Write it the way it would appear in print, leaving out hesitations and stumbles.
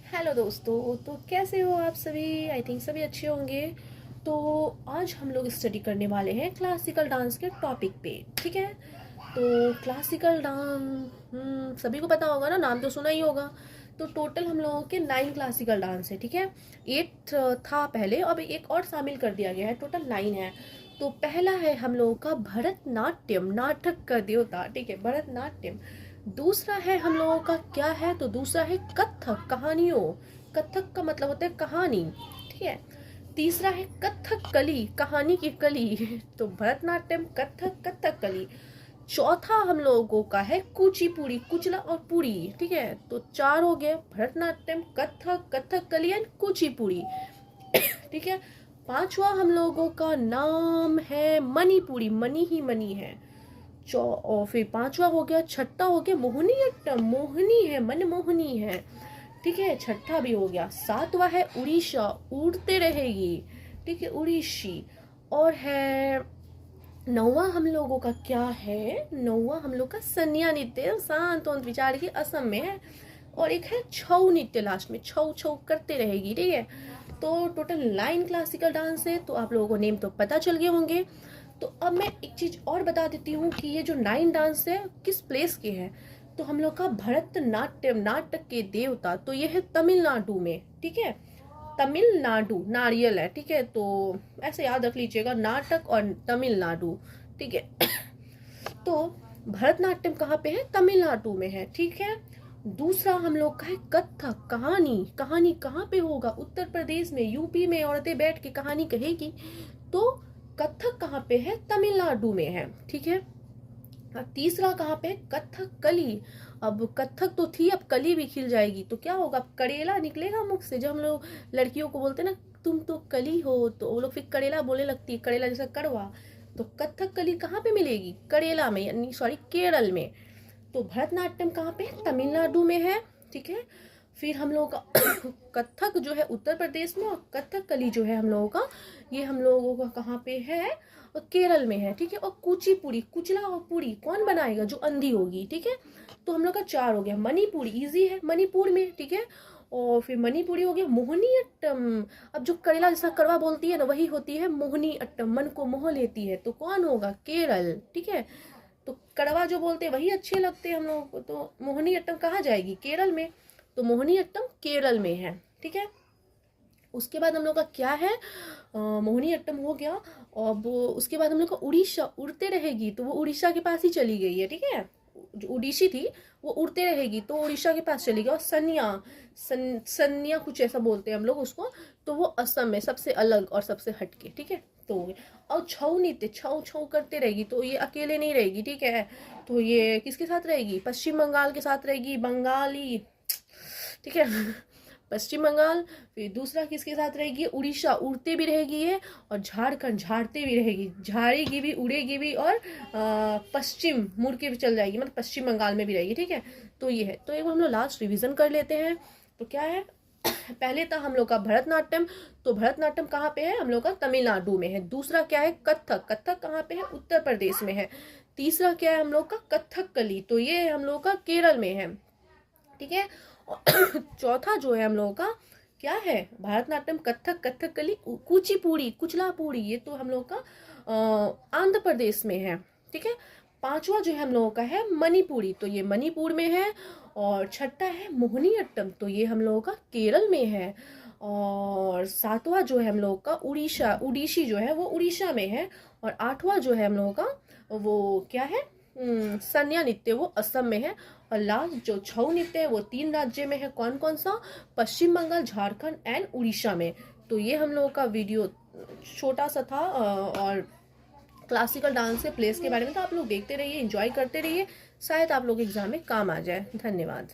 Hello दोस्तों, तो कैसे हो आप सभी। आई थिंक सभी अच्छे होंगे। तो आज हम लोग स्टडी करने वाले हैं क्लासिकल डांस के टॉपिक पे। ठीक है, तो क्लासिकल डांस सभी को पता होगा ना, नाम तो सुना ही होगा। तो टोटल हम लोगों के 9 क्लासिकल डांस है। ठीक है, 8 था पहले, अब एक और शामिल कर दिया गया है, टोटल 9 है। तो पहला है हम लोगों का भरतनाट्यम, नाटक का देवता। ठीक है, भरतनाट्यम। दूसरा है हम लोगों का क्या है, तो दूसरा है कथक, कहानियों। कथक का मतलब होता है कहानी। ठीक है। तीसरा है कथक कली, कहानी की कली तो भरतनाट्यम, कथक, कथक कली। चौथा हम लोगों का है कुचिपुड़ी, कुचला और पुड़ी। ठीक है, तो 4 हो गए, भरतनाट्यम, कथक, कथक कली एंड कुचिपुड़ी। ठीक है। पांचवा हम लोगों का नाम है मणिपुरी, मणि ही मणि है। और फिर पांचवा हो गया, छठा हो गया मोहिनी अट्टम, मोहिनी है, मनमोहनी है। ठीक है, छठा भी हो गया। सातवां है उड़ीसा, उड़ते रहेगी। ठीक है, उड़ीसी। और है नौवा हम लोगों का क्या है, नौवा हम लोग का सन्या नृत्य, शांत विचार की, असम में है। और एक है छऊ नृत्य, लास्ट में छऊ छऊ करते रहेगी। ठीक है, तो टोटल 9 क्लासिकल डांस है। तो आप लोगों को नेम तो पता चल गए होंगे। तो अब मैं एक चीज और बता देती हूँ कि ये जो 9 डांस है किस प्लेस के हैं। तो हम लोग का भरतनाट्यम, नाटक के देवता, तो ये है तमिलनाडु में। ठीक है, तमिलनाडु, नारियल है। ठीक है, तो ऐसे याद रख लीजिएगा, नाटक और तमिलनाडु। ठीक है। तो भरतनाट्यम कहाँ पे है, तमिलनाडु में है। ठीक है। दूसरा हम लोग का है कथक, कहानी। कहानी कहाँ पे होगा, उत्तर प्रदेश में, यूपी में औरतें बैठ के कहानी कहेगी। तो कथक कहाँ पे है, तमिलनाडु में है। ठीक है। और तीसरा कहाँ पे है, कथक कली। अब कथक तो थी, अब कली भी खिल जाएगी, तो क्या होगा, करेला निकलेगा मुख से। जब हम लोग लड़कियों को बोलते ना तुम तो कली हो, तो वो लोग फिर करेला बोलने लगती है, करेला जैसा कड़वा। तो कथक कली कहाँ पे मिलेगी, करेला में, यानी सॉरी केरल में। तो भरतनाट्यम कहाँ पे है, तमिलनाडु में है। ठीक है। फिर हम लोगों का कथक जो है उत्तर प्रदेश में, और कथक कली जो है हम लोगों का, ये हम लोगों का कहाँ पे है, और केरल में है। ठीक है। और कुचिपुड़ी, कुचला और पुड़ी कौन बनाएगा, जो अंधी होगी। ठीक है, तो हम लोग का 4 हो गया। मणिपुरी इजी है, मणिपुर में। ठीक है। और फिर मणिपुरी हो गया। मोहिनी अट्टम, अब जो करेला जैसा कड़वा बोलती है ना, वही होती है मोहिनी अट्टम, मन को मोह लेती है, तो कौन होगा, केरल। ठीक है, तो कड़वा जो बोलते हैं वही अच्छे लगते हैं हम लोगों को, तो मोहिनी अट्टम कहाँ जाएगी, केरल में। तो मोहिनी अट्टम केरल में है। ठीक है। उसके बाद हम लोग का क्या है, मोहिनी अट्टम हो गया। अब उसके बाद हम लोग का उड़ीसा, उड़ते रहेगी, तो वो उड़ीसा के पास ही चली गई है। ठीक है, जो उड़ीसी थी वो उड़ते रहेगी, तो उड़ीसा के पास चली गई। और सन्या, सन्या कुछ ऐसा बोलते हैं हम लोग उसको, तो वो असम में सबसे अलग और सबसे हटके। ठीक है, तो और छऊ नृत्य, छऊ छऊ करते रहेगी, तो ये अकेले नहीं रहेगी। ठीक है, तो ये किसके साथ रहेगी, पश्चिम बंगाल के साथ रहेगी, बंगाली। ठीक है, पश्चिम बंगाल। फिर दूसरा किसके साथ रहेगी, उड़ीसा, उड़ते भी रहेगी ये, और झारखंड, झाड़ते भी रहेगी, झाड़ेगी भी, उड़ेगी भी, और पश्चिम मुड़ के भी चल जाएगी, मतलब पश्चिम बंगाल में भी रहेगी। ठीक है, तो ये है। तो एक हम लोग लास्ट रिविजन कर लेते हैं। तो क्या है, पहले था हम लोग का भरतनाट्यम, तो भरतनाट्यम कहाँ पे है, हम लोग का तमिलनाडु में है। दूसरा क्या है, कथक, कथक कहाँ पे है, उत्तर प्रदेश में है। तीसरा क्या है हम लोग का, कथक कली, तो ये हम लोग का केरल में है। ठीक है। और चौथा जो है हम लोगों का क्या है, भरतनाट्यम, कथक, कथकली, कुचिपुड़ी, कुचलापुड़ी, ये तो हम लोग का आंध्र प्रदेश में है। ठीक है। पांचवा जो है हम लोगों का है मणिपुरी, तो ये मणिपुर में है। और छठा है मोहिनी अट्टम, तो ये हम लोगों का केरल में है। और सातवां जो है हम लोगों का उड़ीसा, उड़ीसी जो है वो उड़ीसा में है। और आठवां जो है हम लोगों का वो क्या है, सन्या नृत्य, वो असम में है। और लास्ट जो छऊ नृत्य है वो 3 राज्य में है, कौन कौन सा, पश्चिम बंगाल, झारखंड एंड उड़ीसा में। तो ये हम लोगों का वीडियो छोटा सा था, और क्लासिकल डांस के प्लेस के बारे में। तो आप लोग देखते रहिए, एंजॉय करते रहिए, शायद आप लोग एग्जाम में काम आ जाए। धन्यवाद।